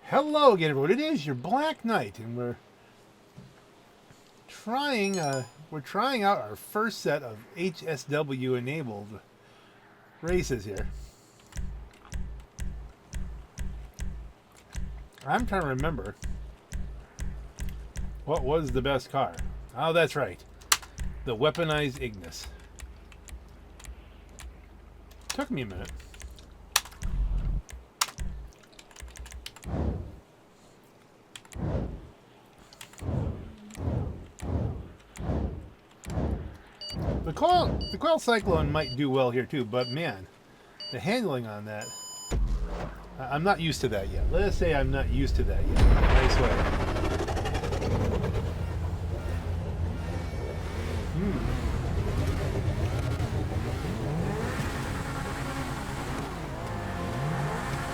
Hello again, everyone. It is your Black Knight, and trying we're trying out our first set of HSW enabled races here. I'm trying to remember what was the best car. Oh, that's right, the weaponized Ignis. Took me a minute. The coil cyclone might do well here too, but man, the handling on that, I'm not used to that yet. Let us say I'm not used to that yet. Nice way.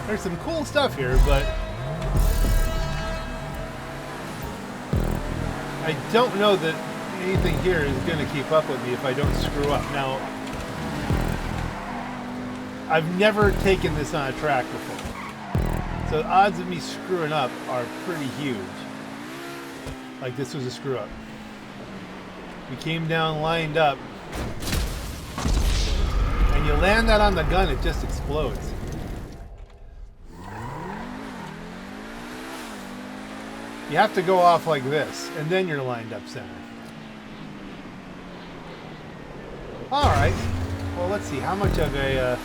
There's some cool stuff here, but I don't know that anything here is going to keep up with me if I don't screw up. Now, I've never taken this on a track before, so the odds of me screwing up are pretty huge. Like this was a screw up. We came down lined up, and you land that on the gun, it just explodes. You have to go off like this, and then you're lined up center. All right. Well, let's see. How much of a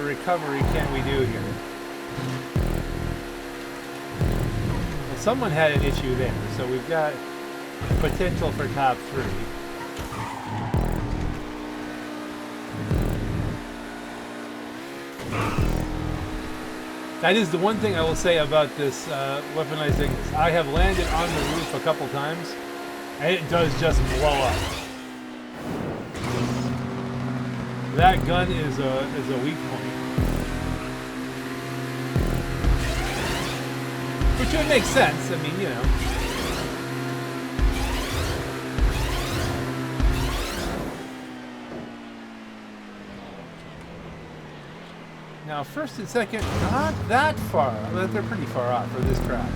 recovery can we do here? Well, someone had an issue there, so we've got potential for top three. That is the one thing I will say about this weaponized Ignis. I have landed on the roof a couple times, and it does just blow up. That gun is a weak point, which would make sense. I mean, you know. Now, first and second, not that far. They're pretty far off for this track.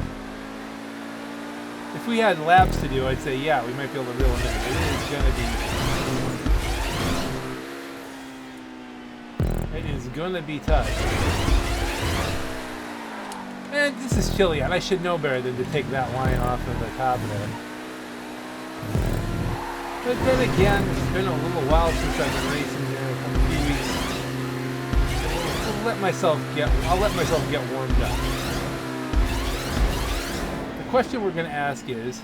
If we had laps to do, I'd say, yeah, we might be able to reel them in. It is going to be tough. And this is chilly, and I should know better than to take that line off of the top there. But then again, it's been a little while since I've been racing here, a few weeks. I'll let myself get warmed up. The question we're going to ask is,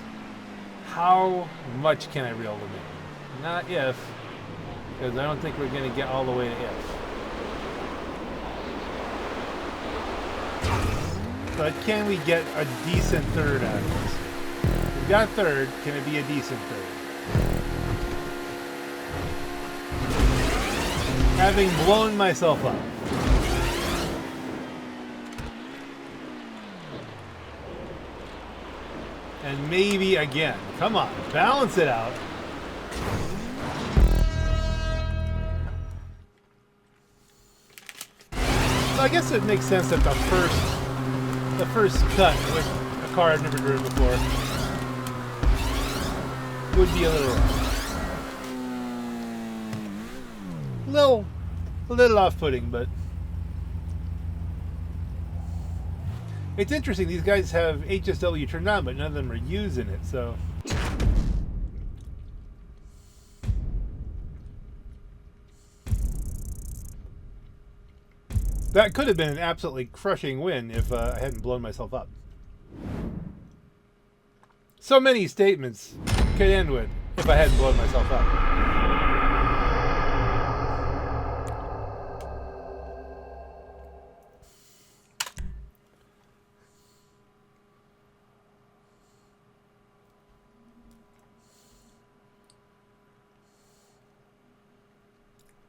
how much can I reel them in? Not if, because I don't think we're going to get all the way to if. But can we get a decent third out of this? We've got third. Can it be a decent third? Having blown myself up. And maybe again. Come on, balance it out. So I guess it makes sense that the first cut with a car I've never driven before would be a little off-putting, but it's interesting. These guys have HSW turned on, but none of them are using it, so. That could have been an absolutely crushing win if I hadn't blown myself up. So many statements could end with, if I hadn't blown myself up.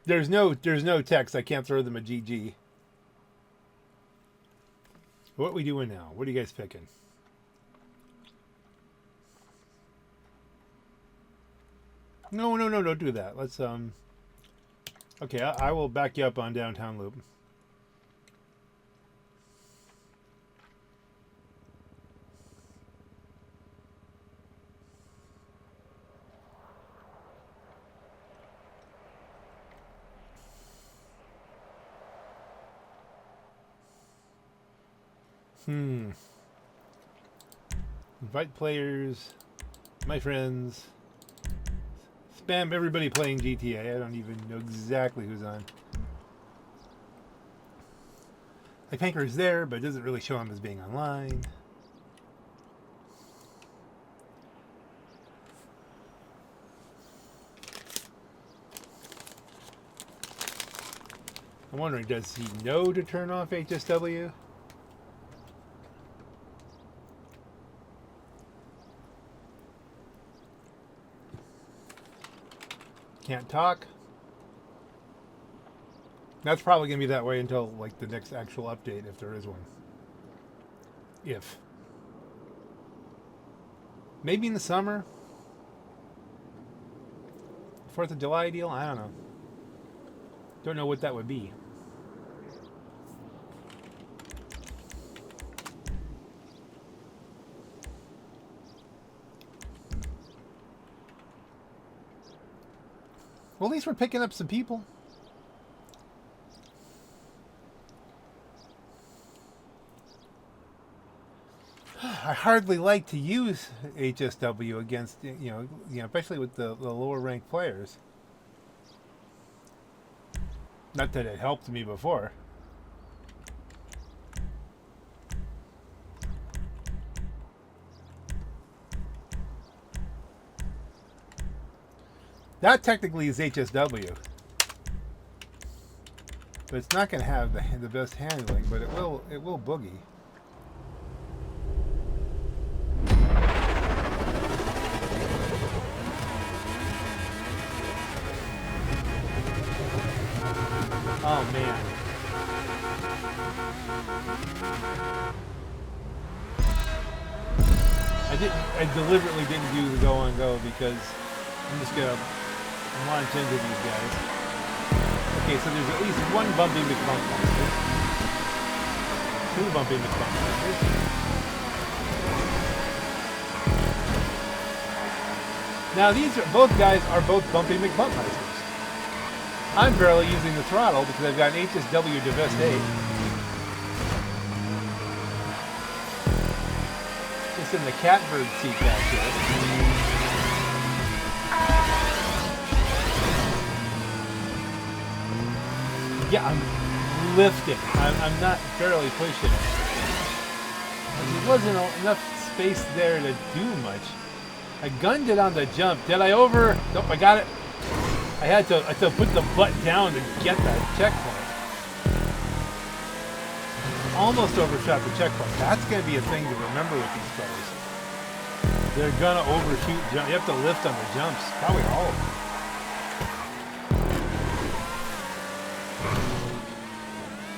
There's no text. I can't throw them a GG. What are we doing now? What are you guys picking? No, don't do that. Let's Okay, I will back you up on downtown loop. Invite players, my friends. Spam everybody playing GTA. I don't even know exactly who's on. Like Pancro is there, but it doesn't really show him as being online. I'm wondering, does he know to turn off HSW? Can't talk. That's probably going to be that way until like the next actual update, if there is one. If. Maybe in the summer. 4th of July deal? I don't know. Don't know what that would be. Well, at least we're picking up some people. I hardly like to use HSW against, you know, especially with the lower ranked players. Not that it helped me before. That technically is HSW. But it's not going to have the best handling, but it will boogie. Oh man. I deliberately didn't do the go on go because I'm just gonna launch into these guys. Okay, so there's at least one bumpy McBumpmeister. 2 bumpy McBumpmeisters. Now both guys are both bumpy McBumpmeisters. I'm barely using the throttle because I've got an HSW Divest 8. Just in the catbird seat back here. Yeah, I'm lifting. I'm not barely pushing it. There wasn't enough space there to do much. I gunned it on the jump. Did I over? Nope, I got it. I had to put the butt down to get that checkpoint. Almost overshot the checkpoint. That's going to be a thing to remember with these cars. They're going to overshoot jump. You have to lift on the jumps. Probably all of them.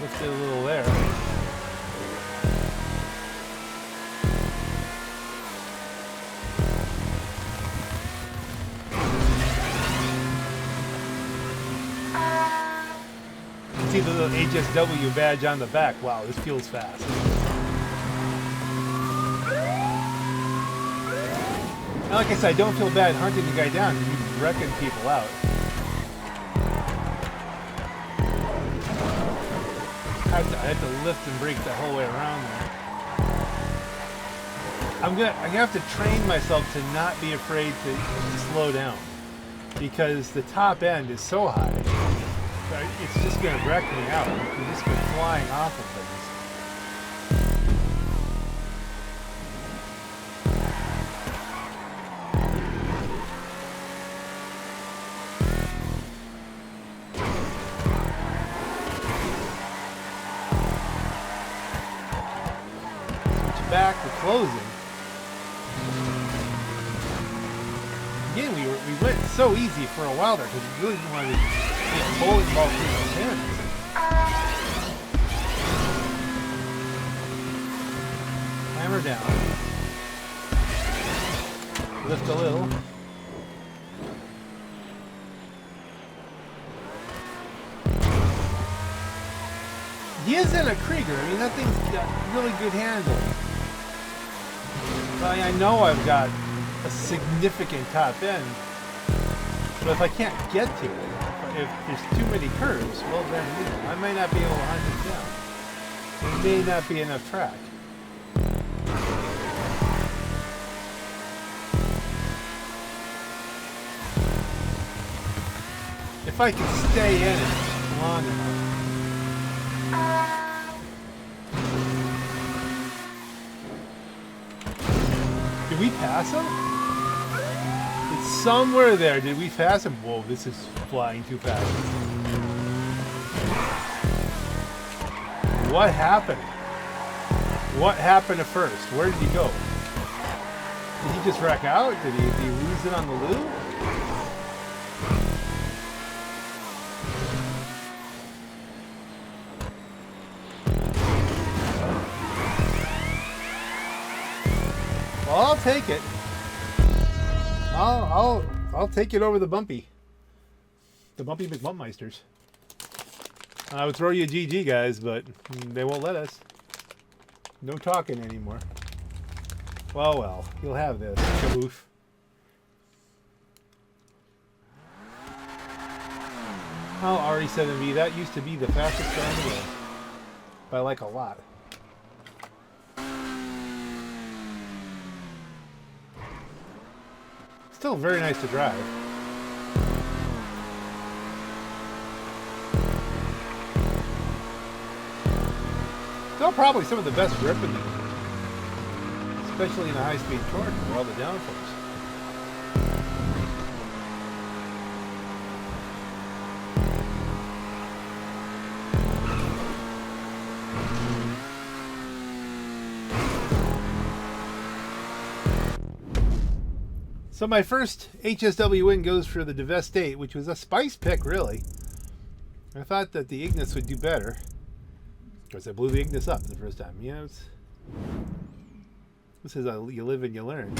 Lifted a little there. See the little HSW badge on the back. Wow, this feels fast. And like I said, I don't feel bad hunting the guy down. He's wrecking people out. I have to lift and brake the whole way around there. I have to train myself to not be afraid to slow down because the top end is so high. It's just going to wreck me out. You just go flying off of things. Switch back to closing. Again, we went so easy for a while there because we really didn't want to bowling ball through those hands. Hammer down. Lift a little. He is in a Krieger. I mean, that thing's got really good handling. But I know I've got a significant top end. But if I can't get to it, if there's too many curves, well then, I might not be able to hunt it down. There may not be enough track. If I can stay in it long enough. Did we pass him? It's somewhere there. Did we pass him? Whoa, this is flying too fast. What happened? What happened at first? Where did he go? Did he just wreck out? Did he lose it on the loop? Well, I'll take it. I'll take it over the bumpy. The bumpy McBumpmeisters. I would throw you a GG, guys, but they won't let us. No talking anymore. Well, you'll have this. Kaboof. Oh, RE7V, that used to be the fastest car in the world. By like a lot. Still very nice to drive. Still probably some of the best grip in the, especially in a high-speed torque with all the downforce. So my first HSW win goes for the Divest 8, which was a spice pick, really. I thought that the Ignis would do better. Of course, I blew the Ignis up the first time. You know, this is you live and you learn.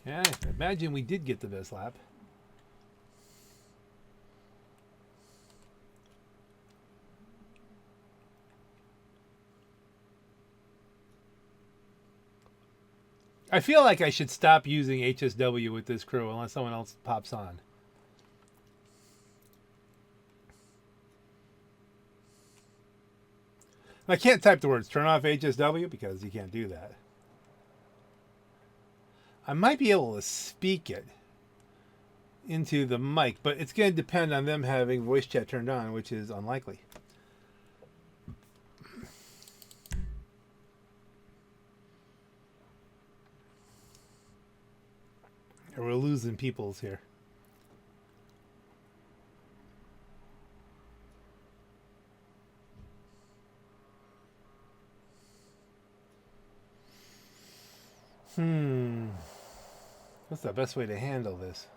Yeah, imagine we did get the best lap. I feel like I should stop using HSW with this crew unless someone else pops on. I can't type the words turn off HSW because you can't do that. I might be able to speak it into the mic, but it's going to depend on them having voice chat turned on, which is unlikely. We're losing peoples here. What's the best way to handle this?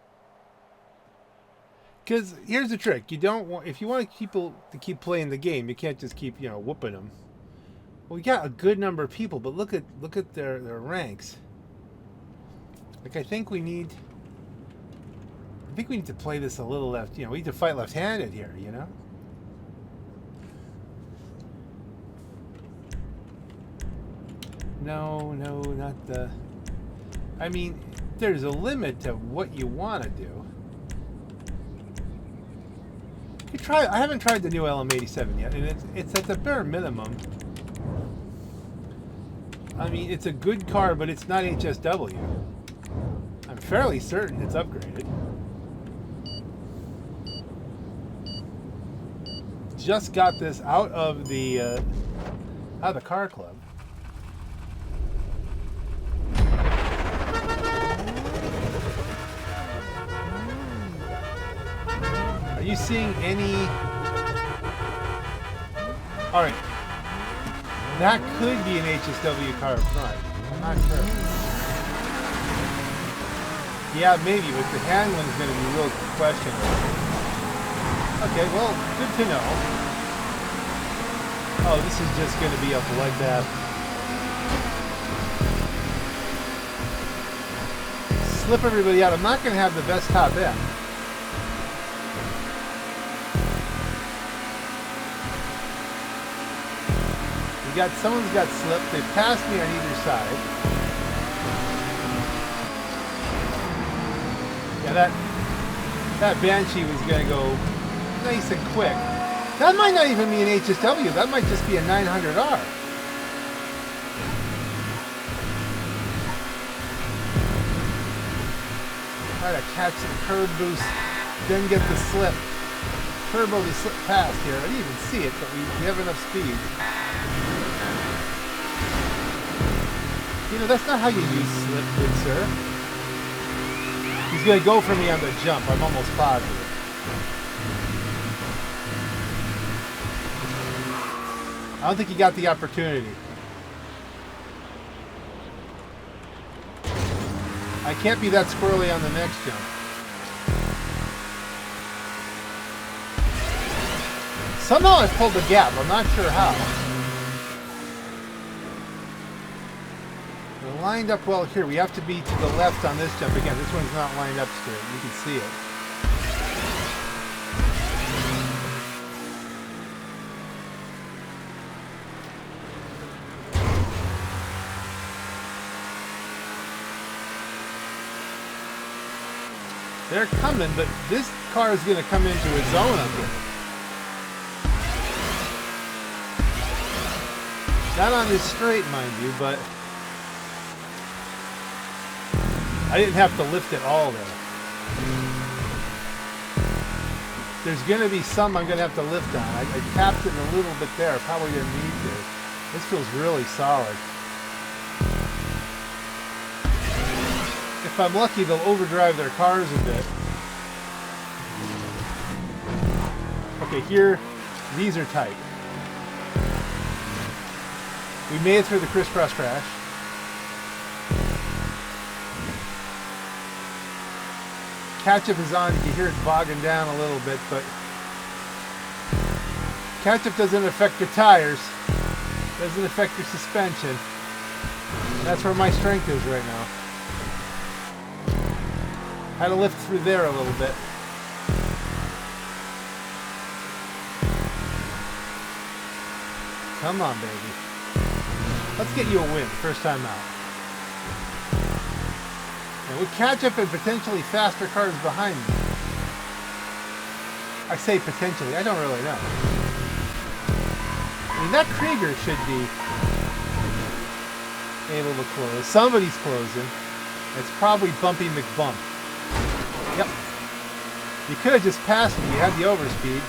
Because here's the trick: you don't want, if you want people to keep playing the game, you can't just keep, whooping them. Well, we got a good number of people, but look at their ranks. Like, I think we need to play this a little left. We need to fight left-handed here, No, not the... I mean, there's a limit to what you want to do. I haven't tried the new LM87 yet, and it's at the bare minimum. I mean, it's a good car, but it's not HSW. I'm fairly certain it's upgraded. Just got this out of the car club. Are you seeing any? All right, that could be an HSW car up front. I'm not sure. Yeah, maybe, but the handling is going to be real questionable. Okay, well, good to know. Oh, this is just going to be a bloodbath. Slip everybody out. I'm not going to have the best top end. Someone's got slipped. They passed me on either side. Yeah, that Banshee was going to go nice and quick. That might not even be an HSW. That might just be a 900R. Try to catch some curb boost, then get the slip. Turbo to slip past here. I didn't even see it, but we have enough speed. You know, that's not how you use slip, good sir. He's going to go for me on the jump, I'm almost positive. I don't think he got the opportunity. I can't be that squirrely on the next jump. Somehow I've pulled the gap. I'm not sure how. We're lined up well here. We have to be to the left on this jump. Again, this one's not lined up straight. You can see it. They're coming, but this car is going to come into its own up here. Not on this straight, mind you, but I didn't have to lift it all there. There's going to be some I'm going to have to lift on. I tapped it a little bit there. Probably didn't need to. This feels really solid. If I'm lucky, they'll overdrive their cars a bit. Okay, here, these are tight. We made it through the crisscross crash. Catch-up is on. You can hear it bogging down a little bit, but catch-up doesn't affect your tires. Doesn't affect your suspension. That's where my strength is right now. Had to lift through there a little bit. Come on, baby. Let's get you a win, first time out. And with catch-up and potentially faster cars behind me. I say potentially, I don't really know. I mean, that Krieger should be able to close. Somebody's closing. It's probably Bumpy McBump. Yep. You could have just passed me. You had the overspeed.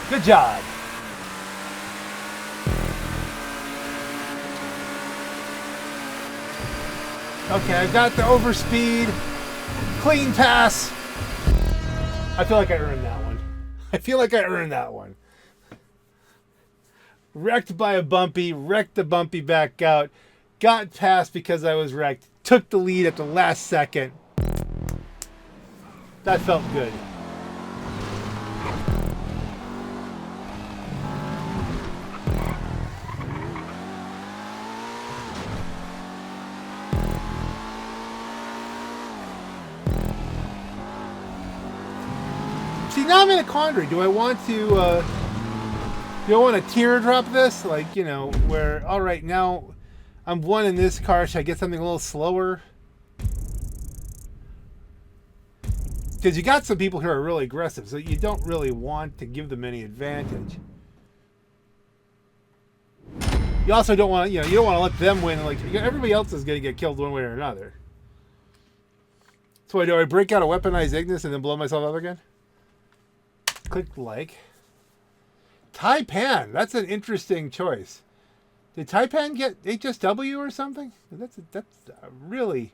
Good job. Okay, I've got the overspeed. Clean pass. I feel like I earned that one. I feel like I earned that one. Wrecked by a bumpy, wrecked the bumpy back out, got past because I was wrecked, took the lead at the last second. That felt good. See, now I'm in a quandary. Do I want to teardrop this? Like, you know, where, all right, now I'm one in this car. Should I get something a little slower? Because you got some people who are really aggressive, so you don't really want to give them any advantage. You also don't want, you don't want to let them win. Like, everybody else is going to get killed one way or another. So do I break out a weaponized Ignis and then blow myself up again? Click like. Taipan, that's an interesting choice. Did Taipan get HSW or something? That's a really,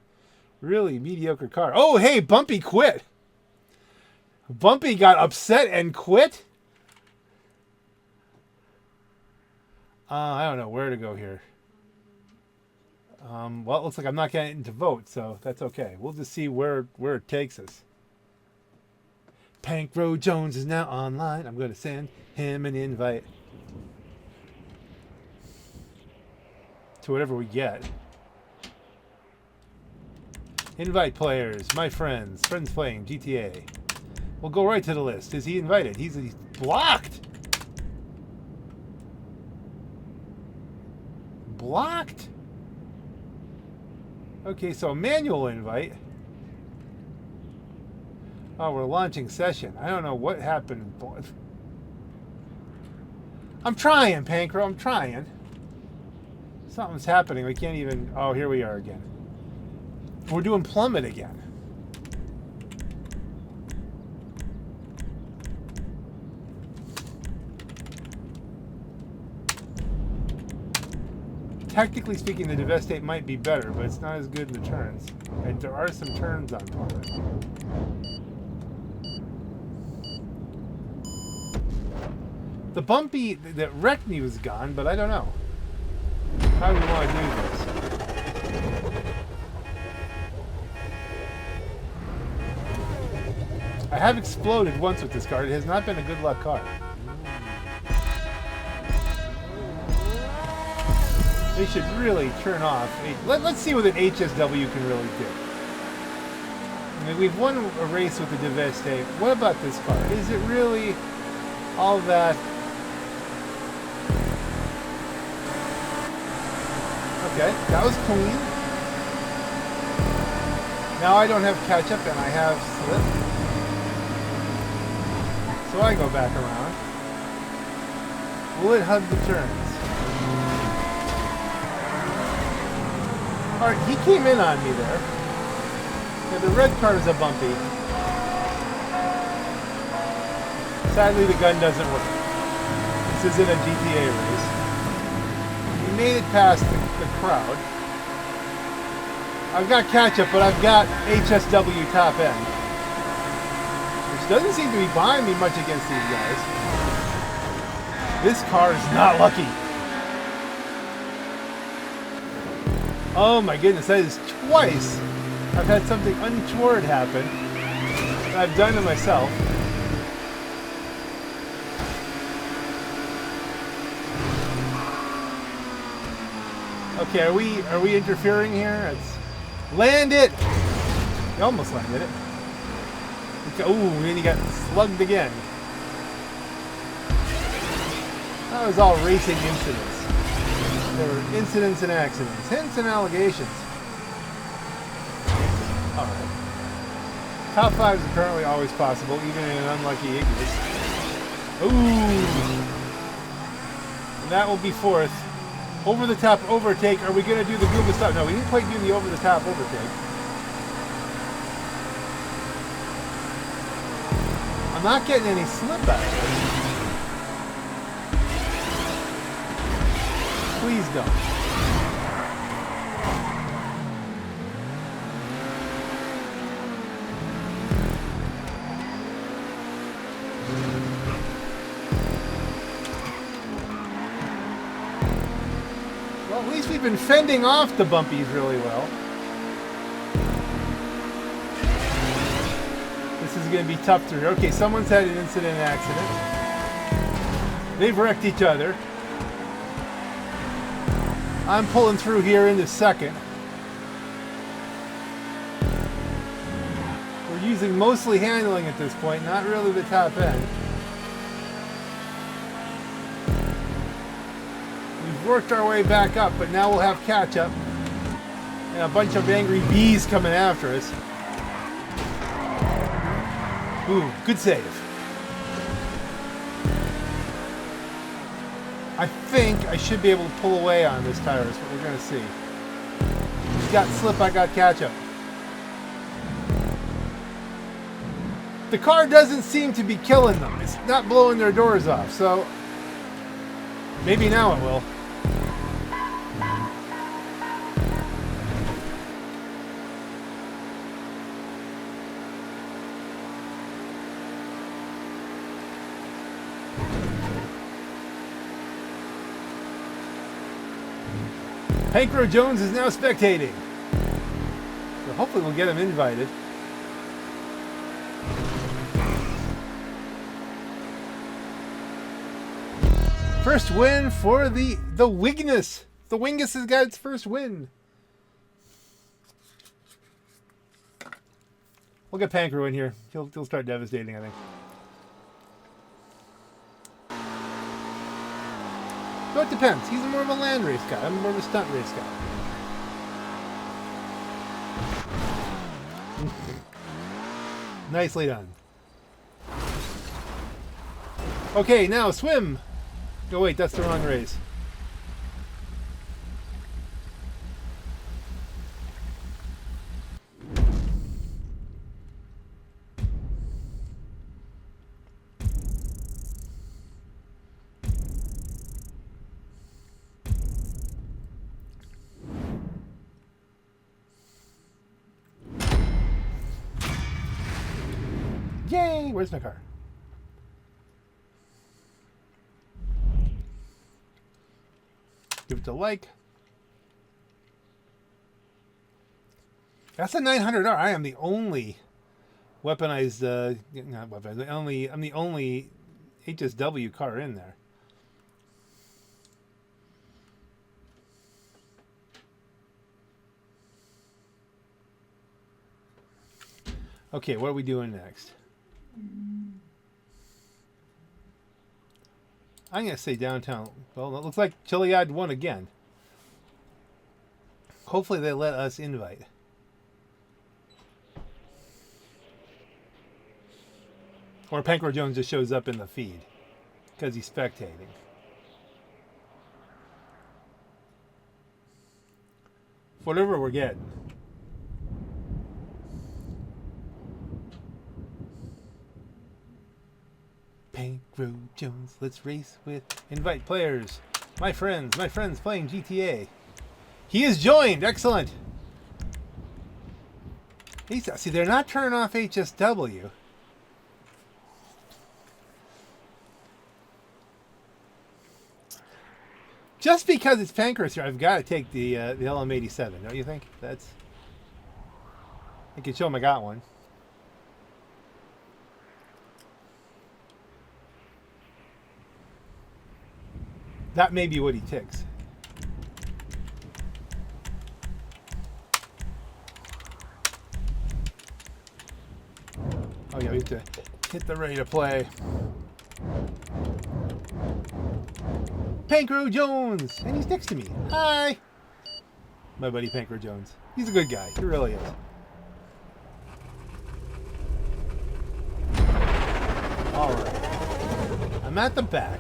really mediocre car. Oh, hey, Bumpy quit. Bumpy got upset and quit? I don't know where to go here. Well, it looks like I'm not getting to vote, so that's okay. We'll just see where it takes us. Pancro Jones is now online. I'm going to send him an invite to whatever we get. Invite players, my friends playing GTA. We'll go right to the list. Is he invited? He's blocked. Blocked? Okay, so a manual invite. Oh, we're launching session. I don't know what happened. I'm trying, Pancro. I'm trying. Something's happening. We can't even... Oh, here we are again. We're doing plummet again. Technically speaking, the Devastate might be better, but it's not as good in the turns. And there are some turns on plummet. The bumpy that wrecked me was gone, but I don't know. How do we want to do this? I have exploded once with this car. It has not been a good luck car. They should really turn off. Let's see what an HSW can really do. I mean, we've won a race with the Devastate. What about this car? Is it really all that? Okay, that was clean. Now I don't have catch-up and I have slip. So I go back around. Will it hug the turns? Alright, he came in on me there. Yeah, the red car is a bumpy. Sadly, the gun doesn't work. This isn't a GTA race. We made it past the crowd. I've got catch-up, but I've got HSW top end. Which doesn't seem to be buying me much against these guys. This car is not lucky. Oh my goodness, that is twice I've had something untoward happen that I've done to myself. Okay, are we interfering here? It's land it! You almost landed it. Ooh, then you got slugged again. That was all racing incidents. There were incidents and accidents, hints and allegations. Alright. Top 5 is apparently always possible, even in an unlucky Ignis. Ooh! And that will be 4th. Over the top overtake. Are we going to do the Goomba stuff? No, we didn't quite do the over the top overtake. I'm not getting any slip out of this. Please don't. Well, at least we've been fending off the bumpies really well. This is going to be tough to... Okay, someone's had an incident accident. They've wrecked each other. I'm pulling through here into second. We're using mostly handling at this point, not really the top end. We've worked our way back up, but now we'll have catch up. And a bunch of angry bees coming after us. Ooh, good save. I think I should be able to pull away on this tire, is what we're going to see. He's got slip, I got catch-up. The car doesn't seem to be killing them. It's not blowing their doors off, so maybe now it will. Pancro Jones is now spectating. So hopefully we'll get him invited. First win for the Wigness. The Wingus has got its first win. We'll get Pancro in here. He'll start devastating, I think. So it depends. He's more of a land race guy. I'm more of a stunt race guy. Nicely done. Okay, now swim. Oh wait, that's the wrong race. Yay! Where's my car? Give it a like. That's a 900R. I am the only weaponized, not weaponized. I'm the only HSW car in there. Okay, what are we doing next? I'm gonna say downtown. Well, it looks like Chiliad won again. Hopefully they let us invite. Or Pancro Jones just shows up in the feed because he's spectating. Whatever we're getting. Pancro Jones, let's race with invite players. My friends playing GTA. He is joined. Excellent. See, they're not turning off HSW. Just because it's Pancro's here, I've got to take the LM87. Don't you think? I can show him I got one. That may be what he ticks. Oh yeah, we have to hit the ready to play. Pancro Jones! And he's next to me. Hi! My buddy Pancro Jones. He's a good guy. He really is. Alright. I'm at the back.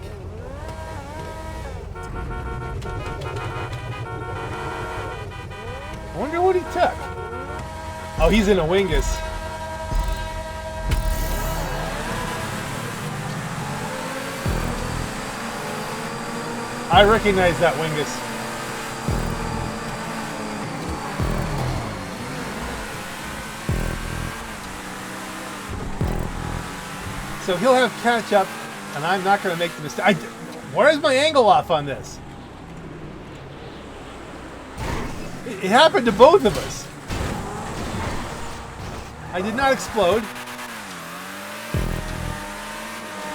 I wonder what he took. Oh, he's in a Wingus. I recognize that Wingus. So he'll have catch up, and I'm not going to make the mistake. Where is my angle off on this? It happened to both of us. I did not explode.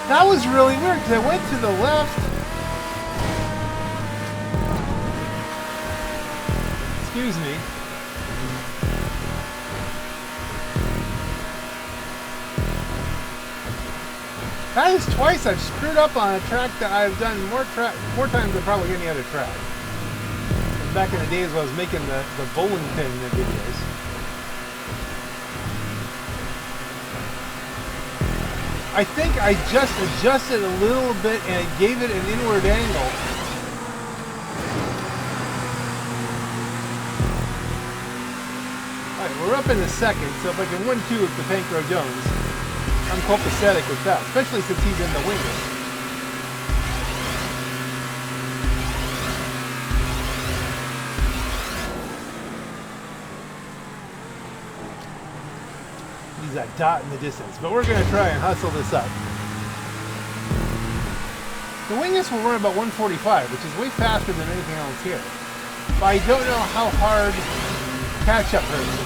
That was really weird because I went to the left. Excuse me. That is twice I've screwed up on a track that I've done more times than probably any other track. Back in the days when I was making the bowling pin videos. I think I just adjusted a little bit and it gave it an inward angle. Alright, we're up in the second, so if I can win two with the Pancro Jones, I'm copacetic with that, especially since he's in the Wingus. That dot in the distance, but we're going to try and hustle this up. The Wingus will run about 145, which is way faster than anything else here. But I don't know how hard catch-up hurts.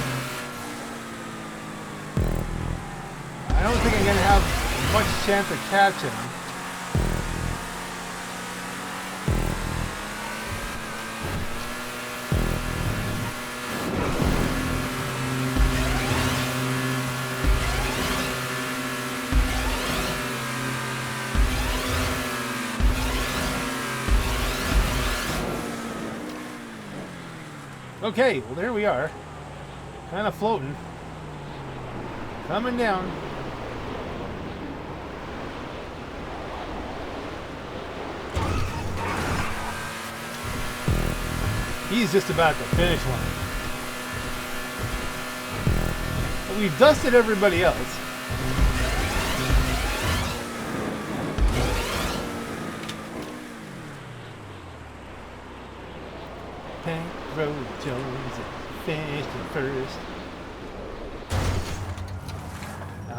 I don't think I'm going to have much chance of catching. Okay, well there we are. Kind of floating. Coming down. He's just about the finish line. But we've dusted everybody else. Pancro Jones finished in first.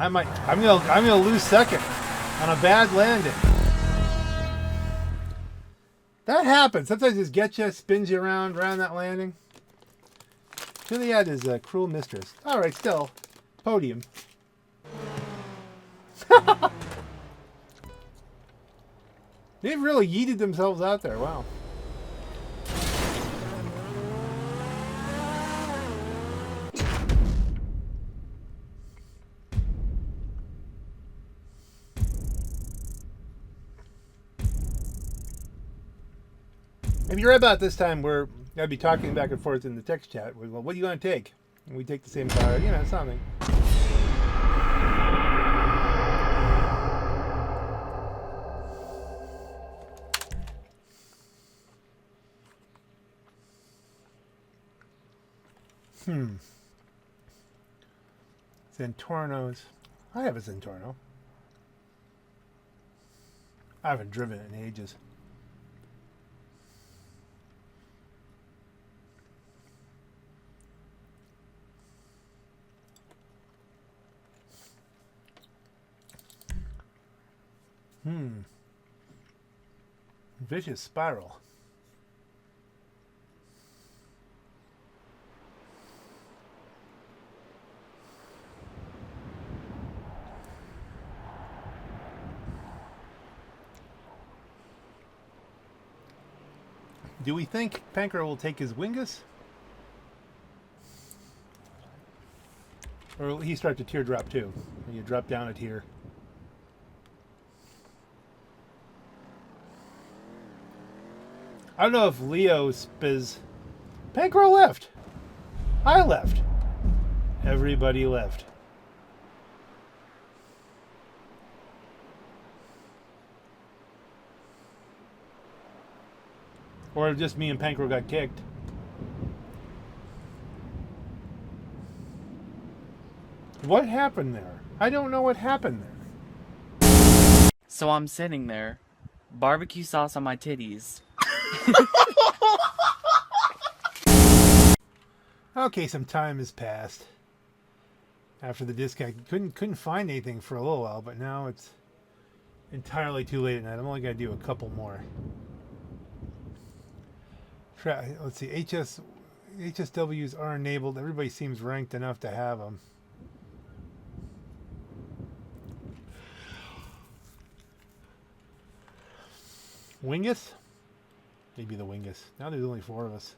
I'm gonna lose second on a bad landing. That happens. Sometimes it just gets you, spins you around that landing. Juliet is a cruel mistress. All right, still podium. They've really yeeted themselves out there. Wow. Maybe right about this time we're gonna be talking back and forth in the text chat. Well, what are you gonna take? And we take the same car, you know, something. Zentornos. I have a Zentorno. I haven't driven it in ages. Vicious spiral. Do we think Pancro will take his Wingus? Or will he start to teardrop too? When you drop down a tier. I don't know if Leo spiz. Pancro left. I left. Everybody left. Or just me and Pancro got kicked. What happened there? I don't know what happened there. So I'm sitting there, barbecue sauce on my titties. Okay, some time has passed after the discount. Couldn't find anything for a little while, but now it's entirely too late at night. I'm only gonna do a couple more. Let's see. HSWs are enabled. Everybody seems ranked enough to have them. Wingus? Maybe the Wingus. Now there's only 4 of us.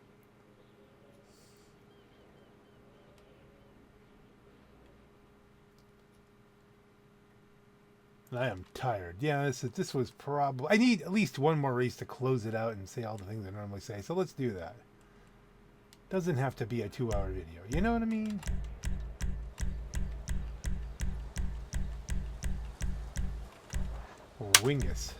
I am tired. Yeah, this was probably... I need at least one more race to close it out and say all the things I normally say. So let's do that. Doesn't have to be a 2-hour video. You know what I mean? Wingus.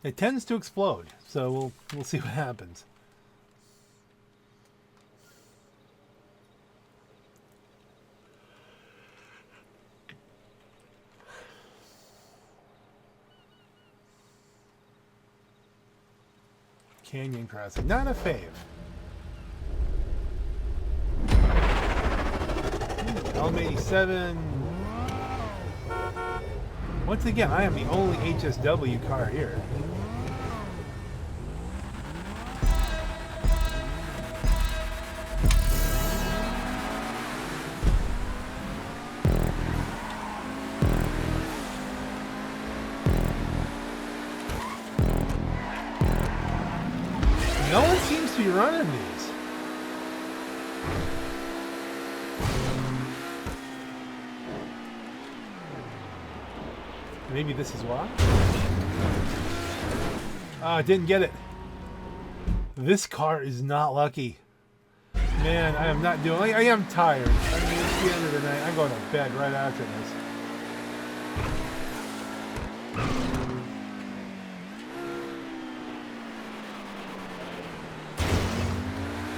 It tends to explode, so we'll see what happens. Canyon Crossing, not a fave. Elm 87. Once again, I am the only HSW car here. No one seems to be running these. Maybe this is why. I didn't get it. This car is not lucky. Man, I am not doing... I am tired. I mean, it's the end of the night. I'm going to bed right after this.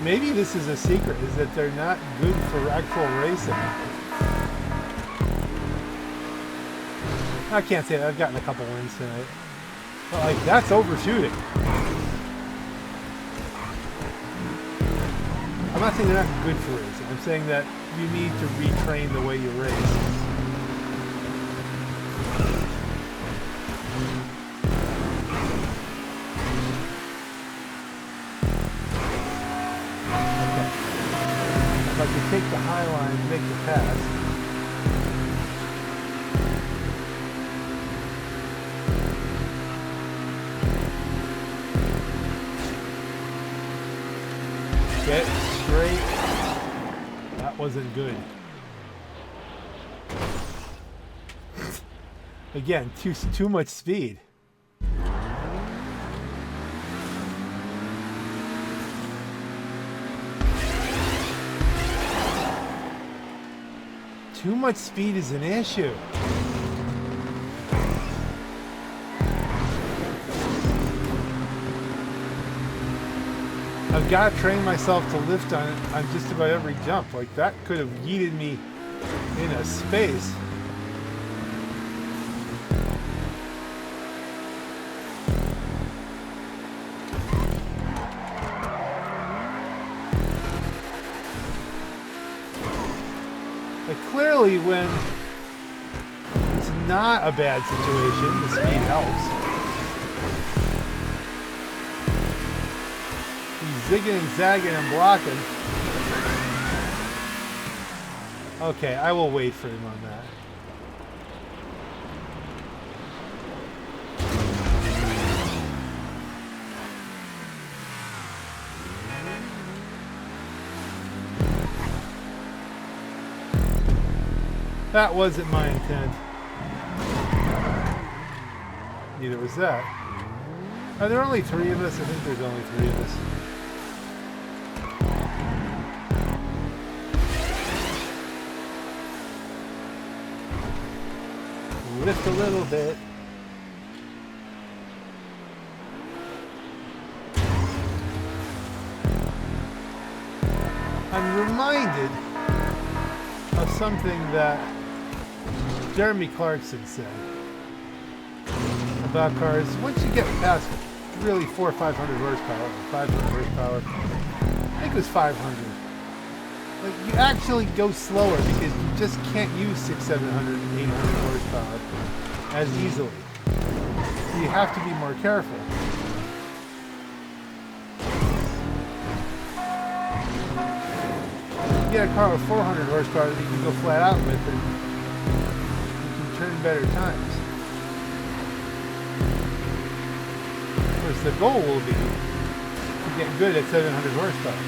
Maybe this is a secret, is that they're not good for actual racing. I can't say that. I've gotten a couple wins tonight. But, like, that's overshooting. I'm not saying they're not good for racing. I'm saying that you need to retrain the way you race. Okay. If I could take the high line and make the pass. Get straight. That wasn't good. Again, too much speed. Too much speed is an issue. I've got to train myself to lift on it on just about every jump. Like that could have yeeted me in a space. Like clearly when it's not a bad situation, the speed helps. Zigging and zagging and blocking. Okay, I will wait for him on that. That wasn't my intent. Neither was that. Are there only 3 of us? I think there's only 3 of us. Lift a little bit. I'm reminded of something that Jeremy Clarkson said about cars. Once you get past really 400 or 500 horsepower, 500 horsepower, I think it was 500. Like you actually go slower because you just can't use 600, 700, 800 horsepower as easily. So you have to be more careful. You get a car with 400 horsepower that you can go flat out with and you can turn better times. Of course, the goal will be to get good at 700 horsepower.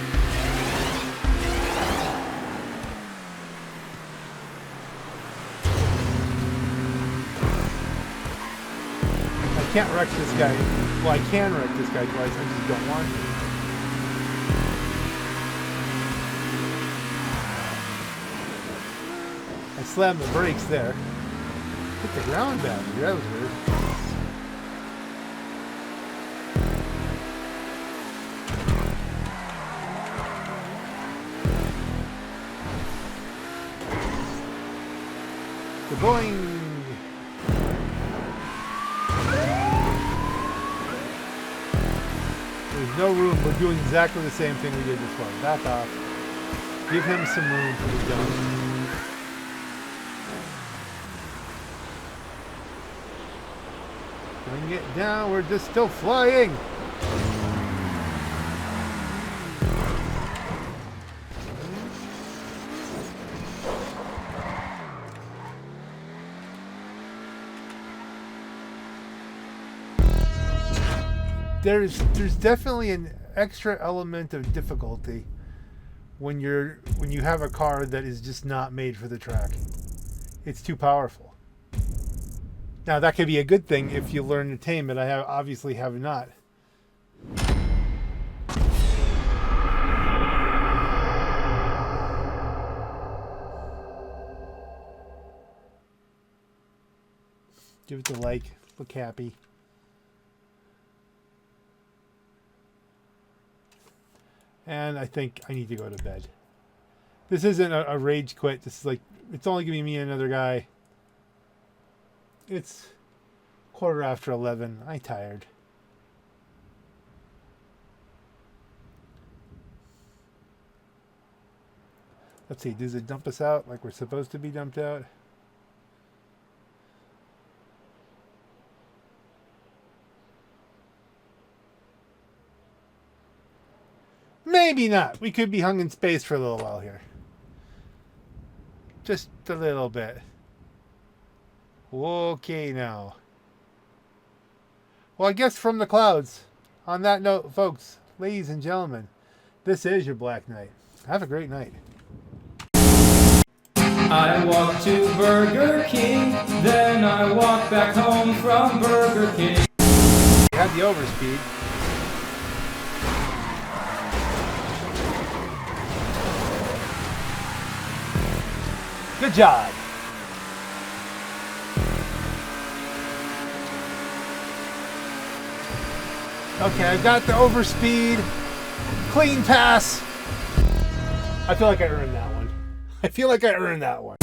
I can't wreck this guy. Well, I can wreck this guy twice. I just don't want to. I slammed the brakes there. Hit the ground boundary. That was weird. The boing. There's no room. We're doing exactly the same thing we did before. Back off. Give him some room for the jump. Bring it down. We're just still flying. There's definitely an extra element of difficulty when you have a car that is just not made for the track. It's too powerful. Now that could be a good thing if you learn to tame it. I obviously have not. Give it the like. Look happy. And I think I need to go to bed. This isn't a rage quit. This is like, it's only giving me another guy. It's 11:15. I'm tired. Let's see, does it dump us out like we're supposed to be dumped out? Maybe not. We could be hung in space for a little while here. Just a little bit. Okay now. Well, I guess from the clouds. On that note, folks, ladies and gentlemen, this is your Black Knight. Have a great night. I walk to Burger King, then I walk back home from Burger King. We had the overspeed. Good job. Okay, I got the overspeed. Clean pass. I feel like I earned that one. I feel like I earned that one.